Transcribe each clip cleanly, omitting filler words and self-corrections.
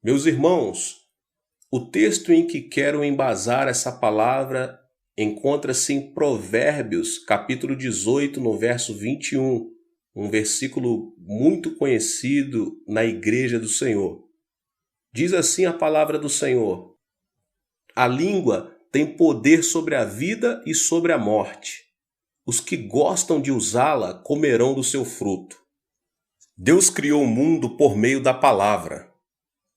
Meus irmãos, o texto em que quero embasar essa palavra encontra-se em Provérbios, capítulo 18, no verso 21, um versículo muito conhecido na Igreja do Senhor. Diz assim a palavra do Senhor: a língua tem poder sobre a vida e sobre a morte. Os que gostam de usá-la comerão do seu fruto. Deus criou o mundo por meio da palavra.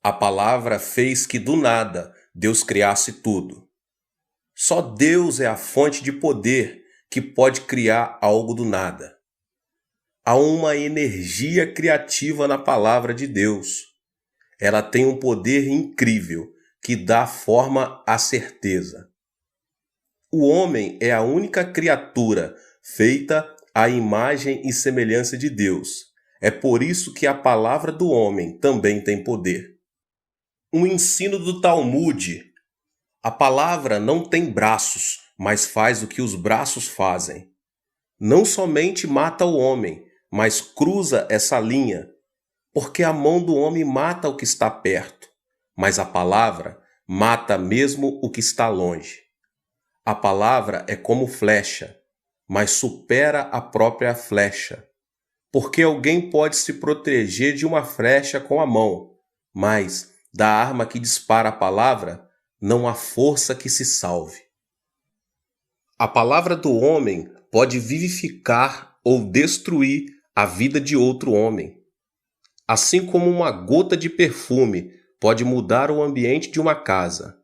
A palavra fez que do nada Deus criasse tudo. Só Deus é a fonte de poder que pode criar algo do nada. Há uma energia criativa na palavra de Deus. Ela tem um poder incrível que dá forma à certeza. O homem é a única criatura feita à imagem e semelhança de Deus. É por isso que a palavra do homem também tem poder. Um ensino do Talmud: a palavra não tem braços, mas faz o que os braços fazem. Não somente mata o homem, mas cruza essa linha, porque a mão do homem mata o que está perto, mas a palavra mata mesmo o que está longe. A palavra é como flecha, mas supera a própria flecha, porque alguém pode se proteger de uma flecha com a mão, mas da arma que dispara a palavra, não há força que se salve. A palavra do homem pode vivificar ou destruir a vida de outro homem. Assim como uma gota de perfume pode mudar o ambiente de uma casa,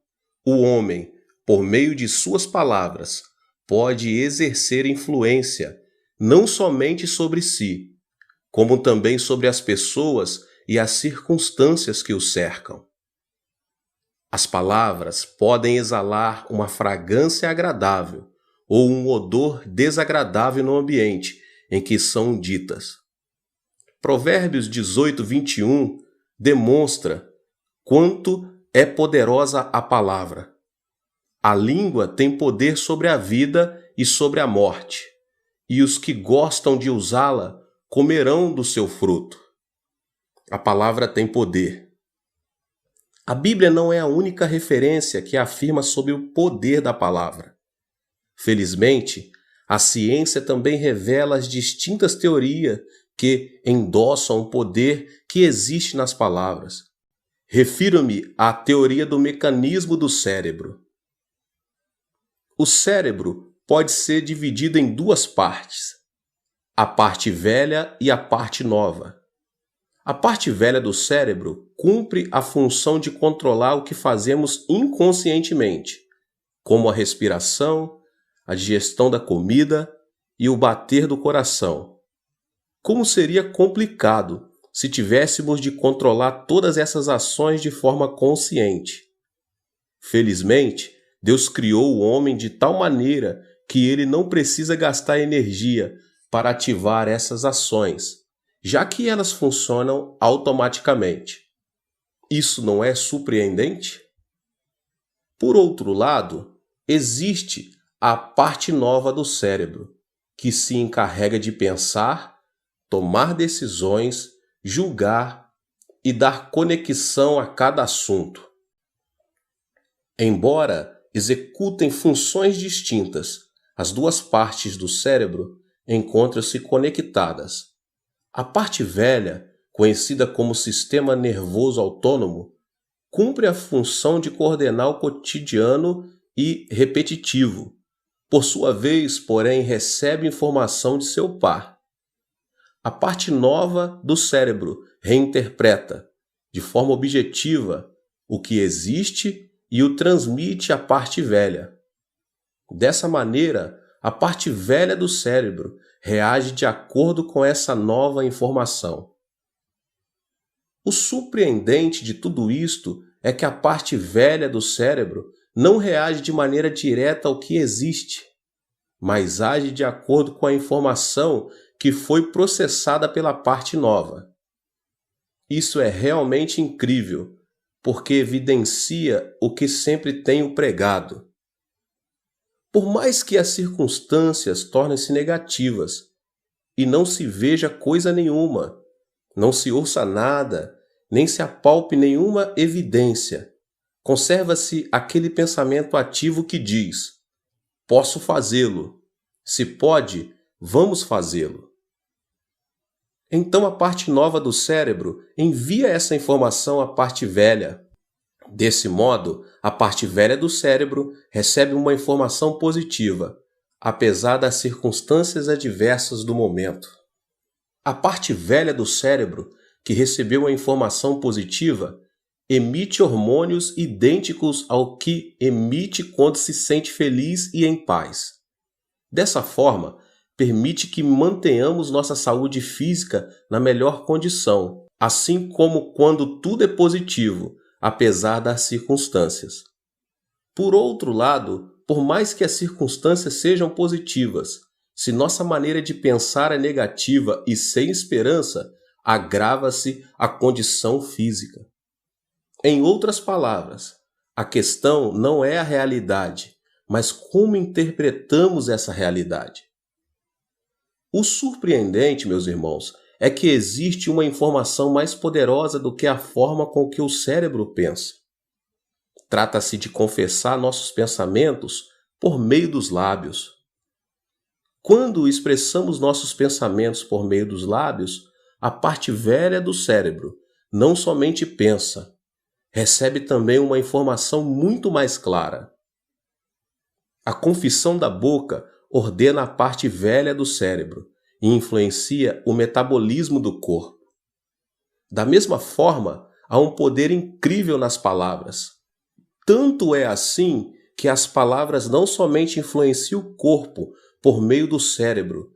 o homem, por meio de suas palavras, pode exercer influência não somente sobre si, como também sobre as pessoas e as circunstâncias que o cercam. As palavras podem exalar uma fragrância agradável ou um odor desagradável no ambiente em que são ditas. Provérbios 18, 21 demonstra quanto é poderosa a palavra. A língua tem poder sobre a vida e sobre a morte, e os que gostam de usá-la comerão do seu fruto. A palavra tem poder. A Bíblia não é a única referência que afirma sobre o poder da palavra. Felizmente, a ciência também revela as distintas teorias que endossam o poder que existe nas palavras. Refiro-me à teoria do mecanismo do cérebro. O cérebro pode ser dividido em duas partes: a parte velha e a parte nova. A parte velha do cérebro cumpre a função de controlar o que fazemos inconscientemente, como a respiração, a digestão da comida e o bater do coração. Como seria complicado se tivéssemos de controlar todas essas ações de forma consciente. Felizmente, Deus criou o homem de tal maneira que ele não precisa gastar energia para ativar essas ações, já que elas funcionam automaticamente. Isso não é surpreendente? Por outro lado, existe a parte nova do cérebro, que se encarrega de pensar, tomar decisões, julgar e dar conexão a cada assunto. Embora executem funções distintas, as duas partes do cérebro encontram-se conectadas. A parte velha, conhecida como sistema nervoso autônomo, cumpre a função de coordenar o cotidiano e repetitivo. Por sua vez, porém, recebe informação de seu par. A parte nova do cérebro reinterpreta, de forma objetiva, o que existe e o transmite à parte velha. Dessa maneira, a parte velha do cérebro reage de acordo com essa nova informação. O surpreendente de tudo isto é que a parte velha do cérebro não reage de maneira direta ao que existe, mas age de acordo com a informação que foi processada pela parte nova. Isso é realmente incrível, porque evidencia o que sempre tenho pregado. Por mais que as circunstâncias tornem-se negativas e não se veja coisa nenhuma, não se ouça nada nem se apalpe nenhuma evidência. Conserva-se aquele pensamento ativo que diz: posso fazê-lo. Se pode, vamos fazê-lo. Então a parte nova do cérebro envia essa informação à parte velha. Desse modo, a parte velha do cérebro recebe uma informação positiva, apesar das circunstâncias adversas do momento. A parte velha do cérebro, que recebeu a informação positiva, emite hormônios idênticos ao que emite quando se sente feliz e em paz. Dessa forma, permite que mantenhamos nossa saúde física na melhor condição, assim como quando tudo é positivo, apesar das circunstâncias. Por outro lado, por mais que as circunstâncias sejam positivas, se nossa maneira de pensar é negativa e sem esperança, agrava-se a condição física. Em outras palavras, a questão não é a realidade, mas como interpretamos essa realidade. O surpreendente, meus irmãos, é que existe uma informação mais poderosa do que a forma com que o cérebro pensa. Trata-se de confessar nossos pensamentos por meio dos lábios. Quando expressamos nossos pensamentos por meio dos lábios, a parte velha do cérebro não somente pensa, recebe também uma informação muito mais clara. A confissão da boca ordena a parte velha do cérebro e influencia o metabolismo do corpo. Da mesma forma, há um poder incrível nas palavras. Tanto é assim que as palavras não somente influenciam o corpo por meio do cérebro,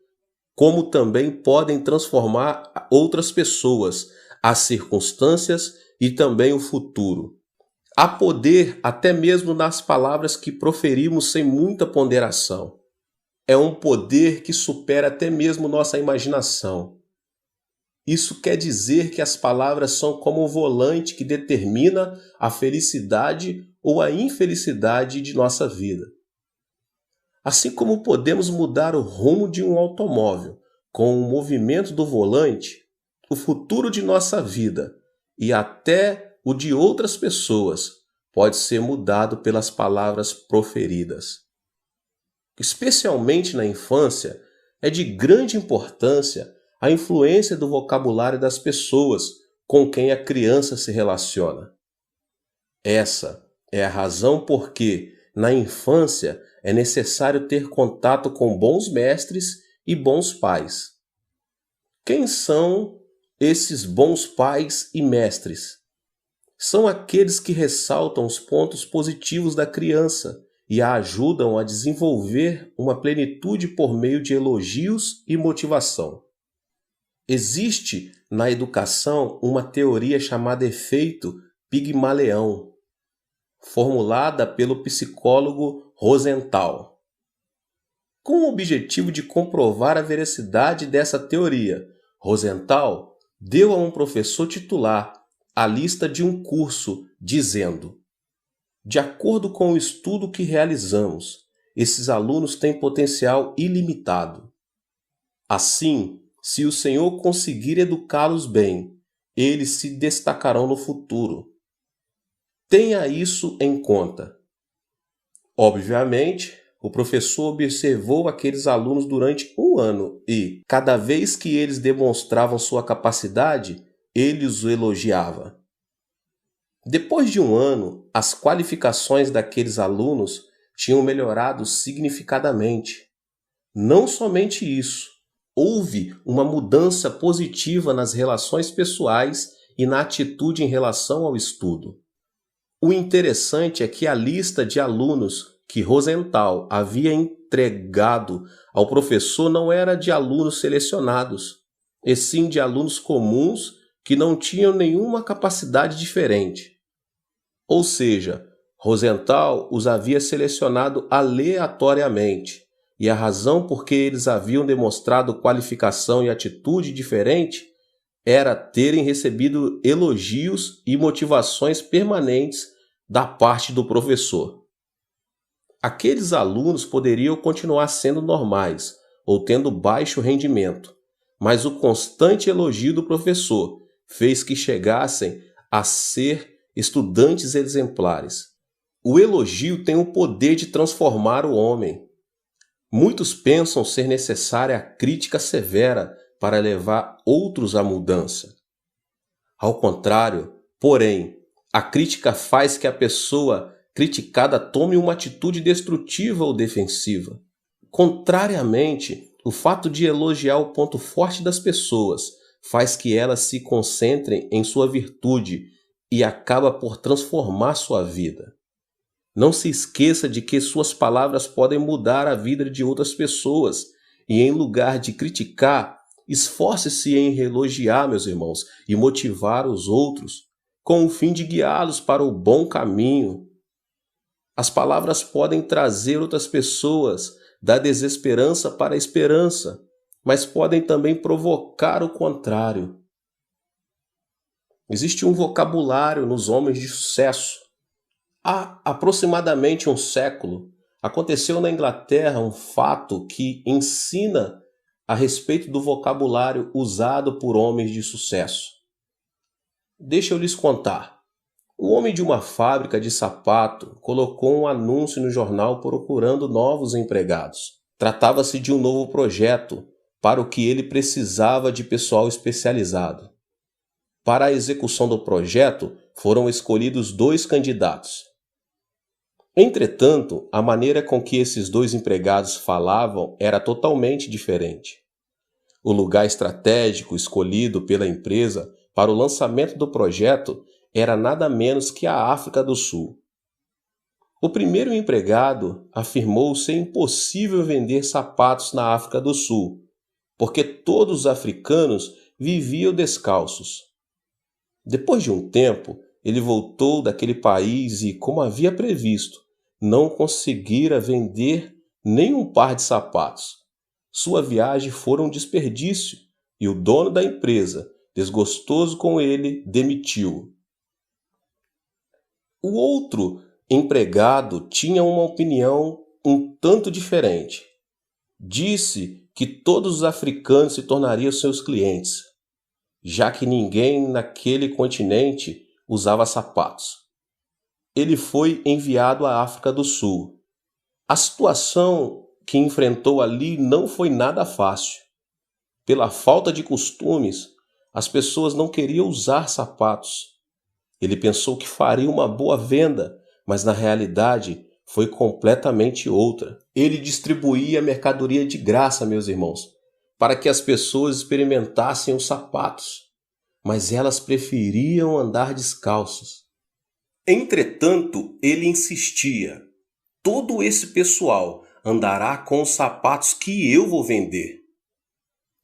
como também podem transformar outras pessoas, as circunstâncias e também o futuro. Há poder até mesmo nas palavras que proferimos sem muita ponderação. É um poder que supera até mesmo nossa imaginação. Isso quer dizer que as palavras são como um volante que determina a felicidade ou a infelicidade de nossa vida. Assim como podemos mudar o rumo de um automóvel com o movimento do volante, o futuro de nossa vida e até o de outras pessoas pode ser mudado pelas palavras proferidas. Especialmente na infância, é de grande importância a influência do vocabulário das pessoas com quem a criança se relaciona. Essa é a razão por que, na infância, é necessário ter contato com bons mestres e bons pais. Quem são esses bons pais e mestres? São aqueles que ressaltam os pontos positivos da criança e a ajudam a desenvolver uma plenitude por meio de elogios e motivação. Existe na educação uma teoria chamada efeito Pigmalion, formulada pelo psicólogo Rosenthal. Com o objetivo de comprovar a veracidade dessa teoria, Rosenthal deu a um professor titular a lista de um curso, dizendo: de acordo com o estudo que realizamos, esses alunos têm potencial ilimitado. Assim, se o Senhor conseguir educá-los bem, eles se destacarão no futuro. Tenha isso em conta. Obviamente, o professor observou aqueles alunos durante um ano e, cada vez que eles demonstravam sua capacidade, ele os elogiava. Depois de um ano, as qualificações daqueles alunos tinham melhorado significadamente. Não somente isso, houve uma mudança positiva nas relações pessoais e na atitude em relação ao estudo. O interessante é que a lista de alunos que Rosenthal havia entregado ao professor não era de alunos selecionados, e sim de alunos comuns que não tinham nenhuma capacidade diferente. Ou seja, Rosenthal os havia selecionado aleatoriamente, e a razão por que eles haviam demonstrado qualificação e atitude diferente era terem recebido elogios e motivações permanentes da parte do professor. Aqueles alunos poderiam continuar sendo normais ou tendo baixo rendimento, mas o constante elogio do professor fez que chegassem a ser estudantes exemplares. O elogio tem o poder de transformar o homem. Muitos pensam ser necessária a crítica severa para levar outros à mudança. Ao contrário, porém, a crítica faz que a pessoa criticada tome uma atitude destrutiva ou defensiva. Contrariamente, o fato de elogiar o ponto forte das pessoas faz que elas se concentrem em sua virtude e acaba por transformar sua vida. Não se esqueça de que suas palavras podem mudar a vida de outras pessoas e, em lugar de criticar, esforce-se em elogiar, meus irmãos, e motivar os outros, com o fim de guiá-los para o bom caminho. As palavras podem trazer outras pessoas da desesperança para a esperança, mas podem também provocar o contrário. Existe um vocabulário nos homens de sucesso. Há aproximadamente um século, aconteceu na Inglaterra um fato que ensina a respeito do vocabulário usado por homens de sucesso. Deixa eu lhes contar. O homem de uma fábrica de sapato colocou um anúncio no jornal procurando novos empregados. Tratava-se de um novo projeto, para o que ele precisava de pessoal especializado. Para a execução do projeto, foram escolhidos 2 candidatos. Entretanto, a maneira com que esses 2 empregados falavam era totalmente diferente. O lugar estratégico escolhido pela empresa para o lançamento do projeto era nada menos que a África do Sul. O primeiro empregado afirmou ser impossível vender sapatos na África do Sul, porque todos os africanos viviam descalços. Depois de um tempo, ele voltou daquele país e, como havia previsto, não conseguira vender nem um par de sapatos. Sua viagem foi um desperdício e o dono da empresa, desgostoso com ele, demitiu-o. O outro empregado tinha uma opinião um tanto diferente. Disse que todos os africanos se tornariam seus clientes, já que ninguém naquele continente usava sapatos. Ele foi enviado à África do Sul. A situação que enfrentou ali não foi nada fácil. Pela falta de costumes, as pessoas não queriam usar sapatos. Ele pensou que faria uma boa venda, mas na realidade foi completamente outra. Ele distribuía mercadoria de graça, meus irmãos, para que as pessoas experimentassem os sapatos, mas elas preferiam andar descalços. Entretanto, ele insistia: todo esse pessoal andará com os sapatos que eu vou vender.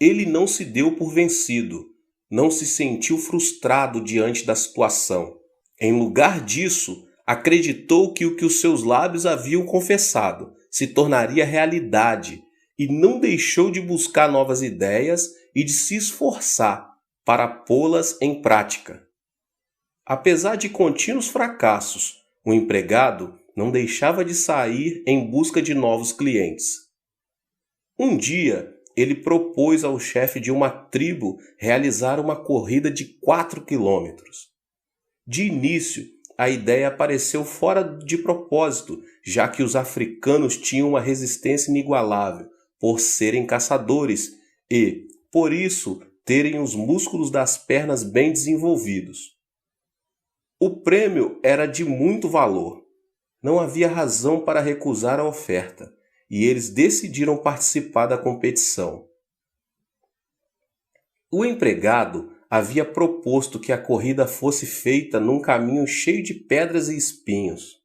Ele não se deu por vencido, não se sentiu frustrado diante da situação. Em lugar disso, acreditou que o que os seus lábios haviam confessado se tornaria realidade e não deixou de buscar novas ideias e de se esforçar para pô-las em prática. Apesar de contínuos fracassos, o empregado não deixava de sair em busca de novos clientes. Um dia, ele propôs ao chefe de uma tribo realizar uma corrida de 4 quilômetros. De início, a ideia pareceu fora de propósito, já que os africanos tinham uma resistência inigualável por serem caçadores e, por isso, terem os músculos das pernas bem desenvolvidos. O prêmio era de muito valor. Não havia razão para recusar a oferta, e eles decidiram participar da competição. O empregado havia proposto que a corrida fosse feita num caminho cheio de pedras e espinhos.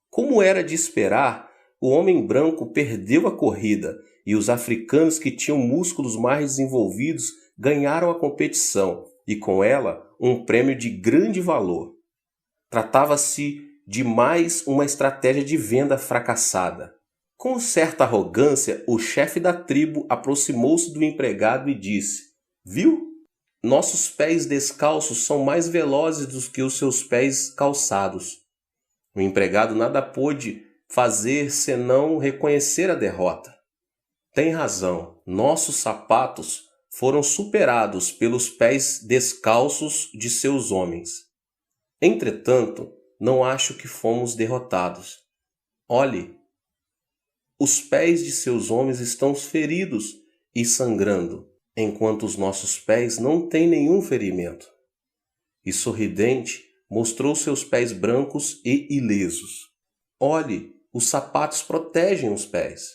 Como era de esperar, o homem branco perdeu a corrida e os africanos que tinham músculos mais desenvolvidos ganharam a competição e, com ela, um prêmio de grande valor. Tratava-se de mais uma estratégia de venda fracassada. Com certa arrogância, o chefe da tribo aproximou-se do empregado e disse: "Viu? Nossos pés descalços são mais velozes do que os seus pés calçados." O empregado nada pôde fazer senão reconhecer a derrota. Tem razão, nossos sapatos foram superados pelos pés descalços de seus homens. Entretanto, não acho que fomos derrotados. Olhe, os pés de seus homens estão feridos e sangrando, enquanto os nossos pés não têm nenhum ferimento. E sorridente, mostrou seus pés brancos e ilesos. Olhe, os sapatos protegem os pés.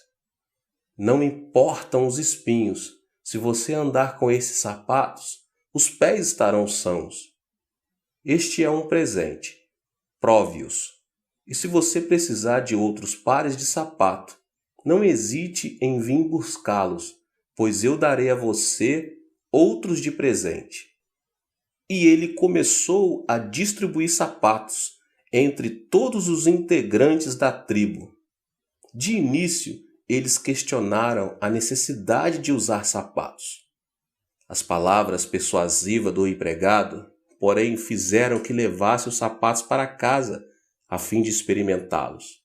Não importam os espinhos, se você andar com esses sapatos, os pés estarão sãos. Este é um presente. Prove-os. E se você precisar de outros pares de sapato, não hesite em vir buscá-los, pois eu darei a você outros de presente. E ele começou a distribuir sapatos entre todos os integrantes da tribo. De início, eles questionaram a necessidade de usar sapatos. As palavras persuasivas do empregado, porém, fizeram que levasse os sapatos para casa, a fim de experimentá-los.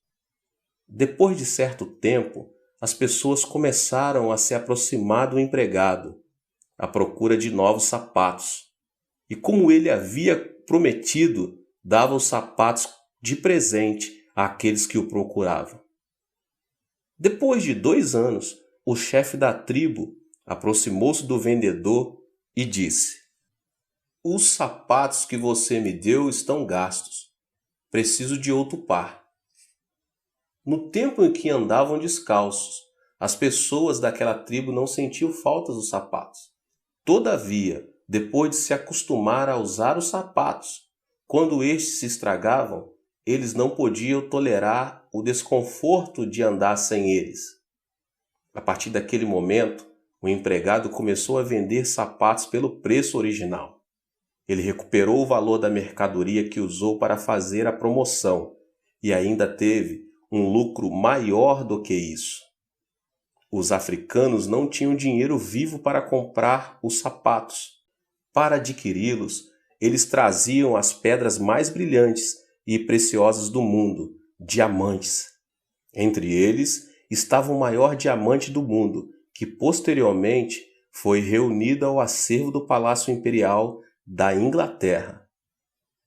Depois de certo tempo, as pessoas começaram a se aproximar do empregado, à procura de novos sapatos. E como ele havia prometido, dava os sapatos de presente àqueles que o procuravam. Depois de 2 anos, o chefe da tribo aproximou-se do vendedor e disse: "Os sapatos que você me deu estão gastos. Preciso de outro par." No tempo em que andavam descalços, as pessoas daquela tribo não sentiam falta dos sapatos. Todavia, depois de se acostumar a usar os sapatos, quando estes se estragavam, eles não podiam tolerar o desconforto de andar sem eles. A partir daquele momento, o empregado começou a vender sapatos pelo preço original. Ele recuperou o valor da mercadoria que usou para fazer a promoção e ainda teve um lucro maior do que isso. Os africanos não tinham dinheiro vivo para comprar os sapatos. Para adquiri-los, eles traziam as pedras mais brilhantes e preciosas do mundo, diamantes. Entre eles estava o maior diamante do mundo, que posteriormente foi reunido ao acervo do Palácio Imperial da Inglaterra.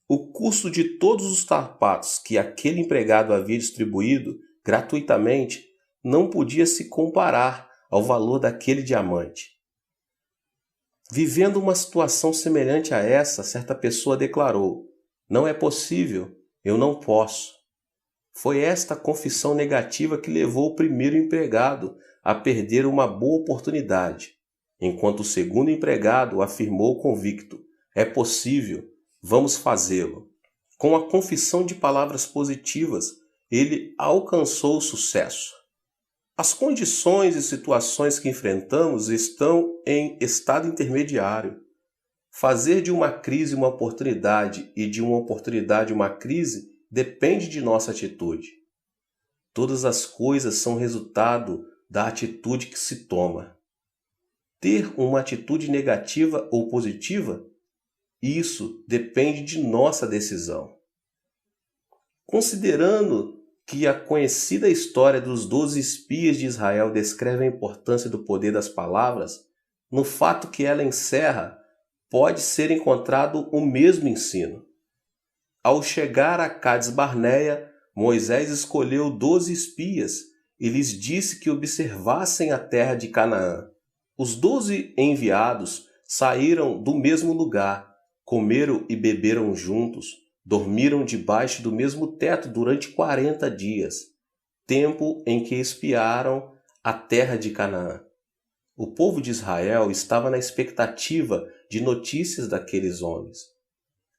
O custo de todos os sapatos que aquele empregado havia distribuído gratuitamente não podia se comparar ao valor daquele diamante. Vivendo uma situação semelhante a essa, certa pessoa declarou: "Não é possível, eu não posso." Foi esta confissão negativa que levou o primeiro empregado a perder uma boa oportunidade, enquanto o segundo empregado afirmou convicto: "É possível, vamos fazê-lo." Com a confissão de palavras positivas, ele alcançou o sucesso. As condições e situações que enfrentamos estão em estado intermediário. Fazer de uma crise uma oportunidade e de uma oportunidade uma crise depende de nossa atitude. Todas as coisas são resultado da atitude que se toma. Ter uma atitude negativa ou positiva, isso depende de nossa decisão. Considerando que a conhecida história dos 12 espias de Israel descreve a importância do poder das palavras, no fato que ela encerra, pode ser encontrado o mesmo ensino. Ao chegar a Cades Barneia, Moisés escolheu 12 espias e lhes disse que observassem a terra de Canaã. Os 12 enviados saíram do mesmo lugar, comeram e beberam juntos, dormiram debaixo do mesmo teto durante 40 dias, tempo em que espiaram a terra de Canaã. O povo de Israel estava na expectativa de notícias daqueles homens.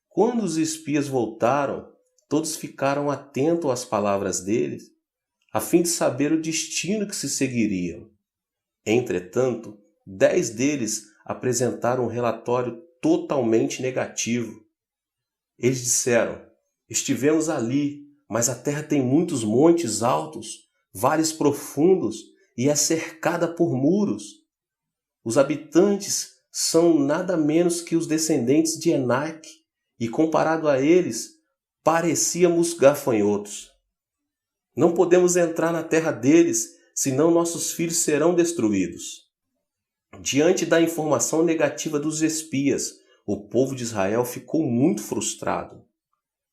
Quando os espias voltaram, todos ficaram atentos às palavras deles, a fim de saber o destino que se seguiriam. Entretanto, 10 deles apresentaram um relatório totalmente negativo. Eles disseram: "Estivemos ali, mas a terra tem muitos montes altos, vales profundos e é cercada por muros. Os habitantes são nada menos que os descendentes de Enaque, e comparado a eles, parecíamos gafanhotos. Não podemos entrar na terra deles, senão nossos filhos serão destruídos." Diante da informação negativa dos espias, o povo de Israel ficou muito frustrado.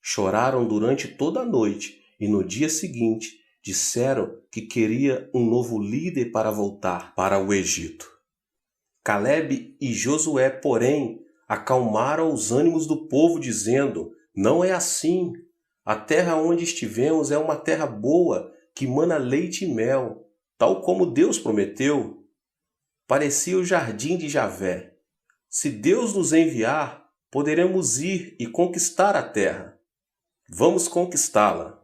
Choraram durante toda a noite e no dia seguinte disseram que queria um novo líder para voltar para o Egito. Caleb e Josué, porém, acalmaram os ânimos do povo, dizendo: não é assim. A terra onde estivemos é uma terra boa, que mana leite e mel, tal como Deus prometeu. Parecia o jardim de Javé. Se Deus nos enviar, poderemos ir e conquistar a terra. Vamos conquistá-la.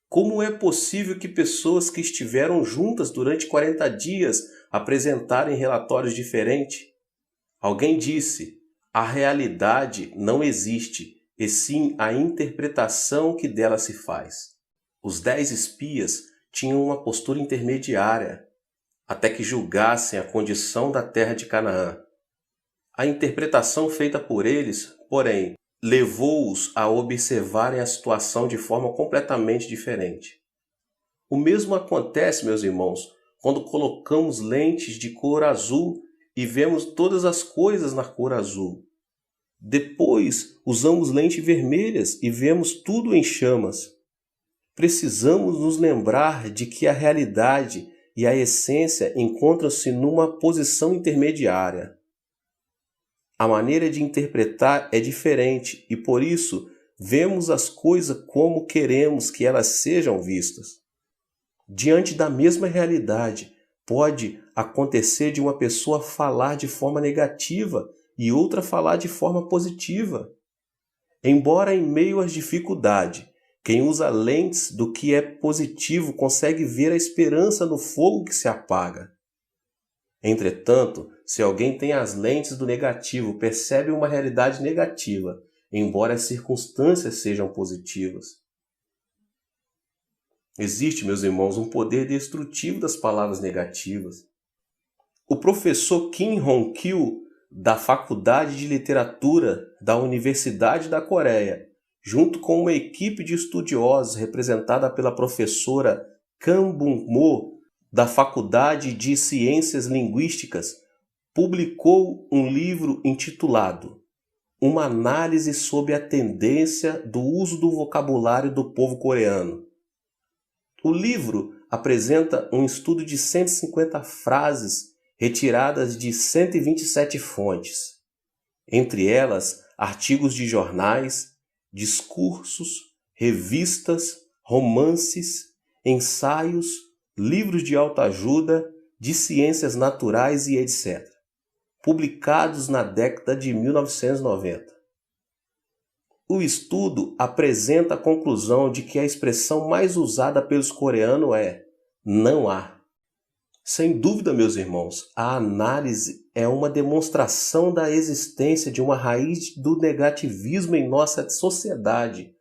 Como é possível que pessoas que estiveram juntas durante 40 dias apresentarem relatórios diferentes? Alguém disse: a realidade não existe, e sim a interpretação que dela se faz. Os 10 espias tinham uma postura intermediária, até que julgassem a condição da terra de Canaã. A interpretação feita por eles, porém, levou-os a observarem a situação de forma completamente diferente. O mesmo acontece, meus irmãos, quando colocamos lentes de cor azul e vemos todas as coisas na cor azul. Depois, usamos lentes vermelhas e vemos tudo em chamas. Precisamos nos lembrar de que a realidade e a essência encontram-se numa posição intermediária. A maneira de interpretar é diferente e, por isso, vemos as coisas como queremos que elas sejam vistas. Diante da mesma realidade, pode acontecer de uma pessoa falar de forma negativa e outra falar de forma positiva. Embora em meio às dificuldades, quem usa lentes do que é positivo consegue ver a esperança no fogo que se apaga. Entretanto, se alguém tem as lentes do negativo, percebe uma realidade negativa, embora as circunstâncias sejam positivas. Existe, meus irmãos, um poder destrutivo das palavras negativas. O professor Kim Hong-kil, da Faculdade de Literatura da Universidade da Coreia, junto com uma equipe de estudiosos representada pela professora Kang Bum-mo, da Faculdade de Ciências Linguísticas, publicou um livro intitulado Uma Análise sobre a Tendência do Uso do Vocabulário do Povo Coreano. O livro apresenta um estudo de 150 frases retiradas de 127 fontes, entre elas artigos de jornais, discursos, revistas, romances, ensaios, livros de autoajuda, de ciências naturais e etc., publicados na década de 1990. O estudo apresenta a conclusão de que a expressão mais usada pelos coreanos é "não há". Sem dúvida, meus irmãos, a análise é uma demonstração da existência de uma raiz do negativismo em nossa sociedade,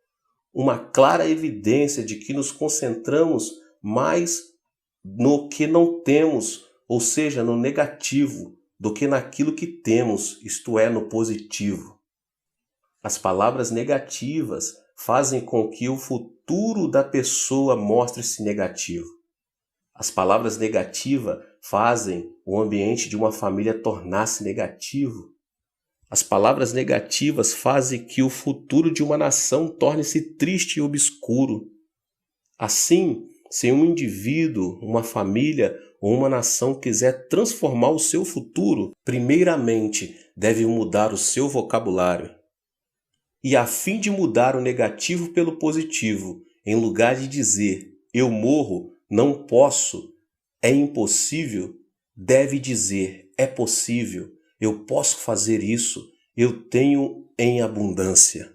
uma clara evidência de que nos concentramos mais no que não temos, ou seja, no negativo, do que naquilo que temos, isto é, no positivo. As palavras negativas fazem com que o futuro da pessoa mostre-se negativo. As palavras negativas fazem o ambiente de uma família tornar-se negativo. As palavras negativas fazem que o futuro de uma nação torne-se triste e obscuro. Assim, se um indivíduo, uma família ou uma nação quiser transformar o seu futuro, primeiramente deve mudar o seu vocabulário. E a fim de mudar o negativo pelo positivo, em lugar de dizer "eu morro", "não posso", "é impossível", deve dizer "é possível", "eu posso fazer isso", "eu tenho em abundância".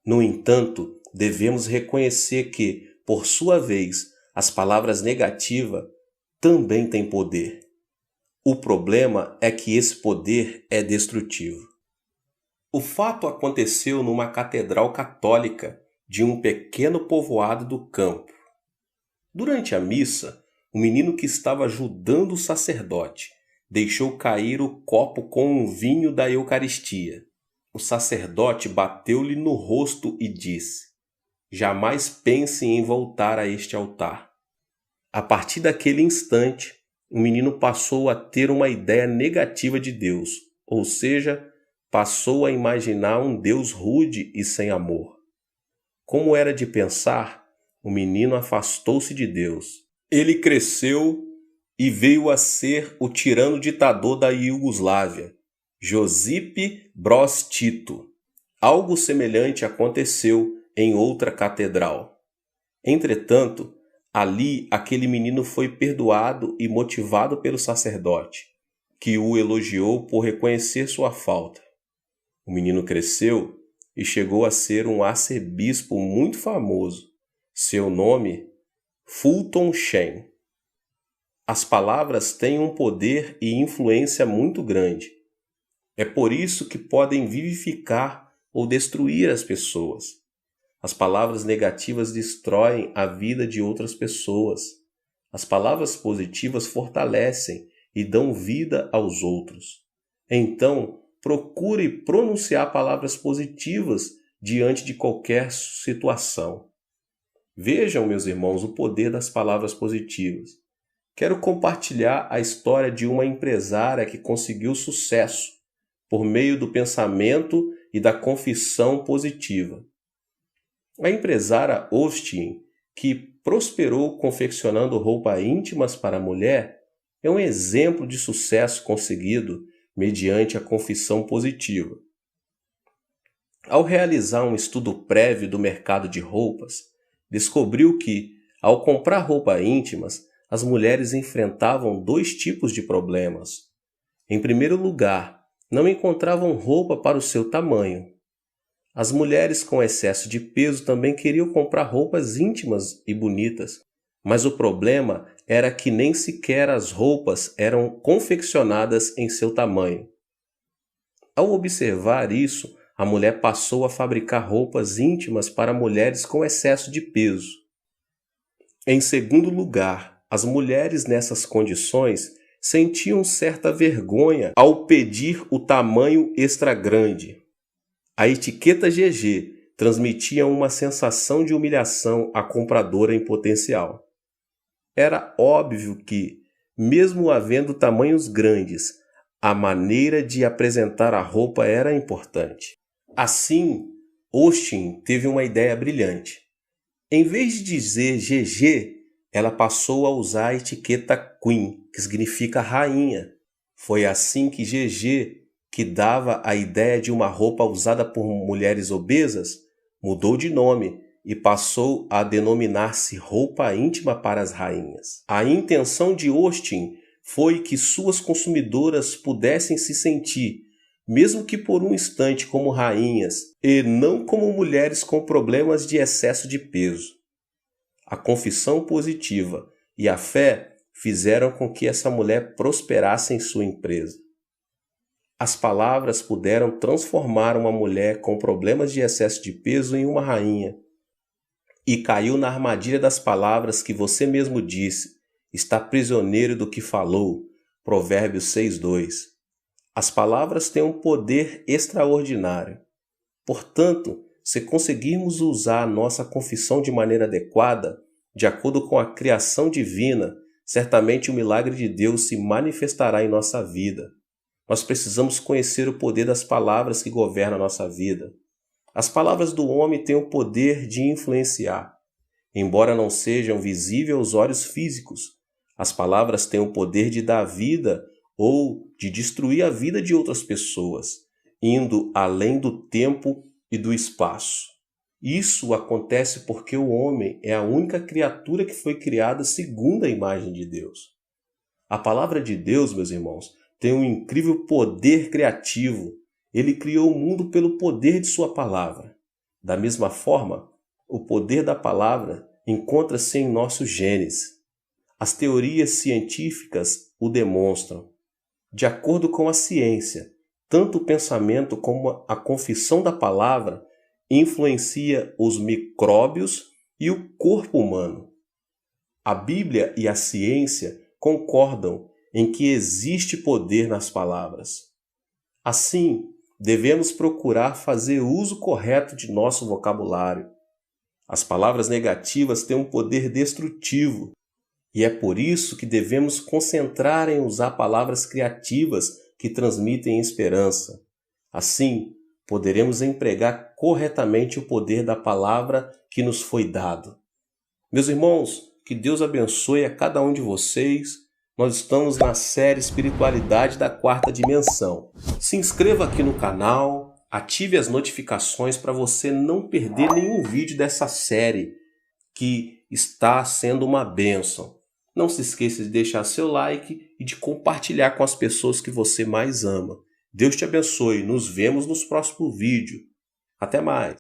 No entanto, devemos reconhecer que, por sua vez, as palavras negativas também têm poder. O problema é que esse poder é destrutivo. O fato aconteceu numa catedral católica de um pequeno povoado do campo. Durante a missa, o menino que estava ajudando o sacerdote deixou cair o copo com o vinho da Eucaristia. O sacerdote bateu-lhe no rosto e disse: "Jamais pense em voltar a este altar". A partir daquele instante, o menino passou a ter uma ideia negativa de Deus, ou seja, passou a imaginar um Deus rude e sem amor. Como era de pensar, o menino afastou-se de Deus. Ele cresceu e veio a ser o tirano ditador da Iugoslávia, Josip Broz Tito. Algo semelhante aconteceu em outra catedral. Entretanto, ali aquele menino foi perdoado e motivado pelo sacerdote, que o elogiou por reconhecer sua falta. O menino cresceu e chegou a ser um arcebispo muito famoso. Seu nome, Fulton Sheen. As palavras têm um poder e influência muito grande. É por isso que podem vivificar ou destruir as pessoas. As palavras negativas destroem a vida de outras pessoas. As palavras positivas fortalecem e dão vida aos outros. Então, procure pronunciar palavras positivas diante de qualquer situação. Vejam, meus irmãos, o poder das palavras positivas. Quero compartilhar a história de uma empresária que conseguiu sucesso por meio do pensamento e da confissão positiva. A empresária Austin, que prosperou confeccionando roupas íntimas para a mulher, é um exemplo de sucesso conseguido mediante a confissão positiva. Ao realizar um estudo prévio do mercado de roupas, descobriu que, ao comprar roupas íntimas, as mulheres enfrentavam 2 tipos de problemas. Em primeiro lugar, não encontravam roupa para o seu tamanho. As mulheres com excesso de peso também queriam comprar roupas íntimas e bonitas, mas o problema era que nem sequer as roupas eram confeccionadas em seu tamanho. Ao observar isso, a mulher passou a fabricar roupas íntimas para mulheres com excesso de peso. Em segundo lugar, as mulheres nessas condições sentiam certa vergonha ao pedir o tamanho extra grande. A etiqueta GG transmitia uma sensação de humilhação à compradora em potencial. Era óbvio que, mesmo havendo tamanhos grandes, a maneira de apresentar a roupa era importante. Assim, Austin teve uma ideia brilhante. Em vez de dizer GG, ela passou a usar a etiqueta Queen, que significa rainha. Foi assim que GG, que dava a ideia de uma roupa usada por mulheres obesas, mudou de nome e passou a denominar-se roupa íntima para as rainhas. A intenção de Austin foi que suas consumidoras pudessem se sentir, mesmo que por um instante, como rainhas e não como mulheres com problemas de excesso de peso. A confissão positiva e a fé fizeram com que essa mulher prosperasse em sua empresa. As palavras puderam transformar uma mulher com problemas de excesso de peso em uma rainha. E caiu na armadilha das palavras que você mesmo disse, está prisioneiro do que falou. Provérbios 6:2. As palavras têm um poder extraordinário. Portanto, se conseguirmos usar a nossa confissão de maneira adequada, de acordo com a criação divina, certamente o milagre de Deus se manifestará em nossa vida. Nós precisamos conhecer o poder das palavras que governam a nossa vida. As palavras do homem têm o poder de influenciar. Embora não sejam visíveis aos olhos físicos, as palavras têm o poder de dar vida ou de destruir a vida de outras pessoas, indo além do tempo e do espaço. Isso acontece porque o homem é a única criatura que foi criada segundo a imagem de Deus. A palavra de Deus, meus irmãos, tem um incrível poder criativo. Ele criou o mundo pelo poder de sua palavra. Da mesma forma, o poder da palavra encontra-se em nosso genes. As teorias científicas o demonstram. De acordo com a ciência, tanto o pensamento como a confissão da palavra influencia os micróbios e o corpo humano. A Bíblia e a ciência concordam em que existe poder nas palavras. Assim, devemos procurar fazer uso correto de nosso vocabulário. As palavras negativas têm um poder destrutivo E é por isso que devemos concentrar em usar palavras criativas que transmitem esperança. Assim, poderemos empregar corretamente o poder da palavra que nos foi dado. Meus irmãos, que Deus abençoe a cada um de vocês. Nós estamos na série Espiritualidade da Quarta Dimensão. Se inscreva aqui no canal, ative as notificações para você não perder nenhum vídeo dessa série que está sendo uma bênção. Não se esqueça de deixar seu like e de compartilhar com as pessoas que você mais ama. Deus te abençoe. Nos vemos nos próximos vídeos. Até mais.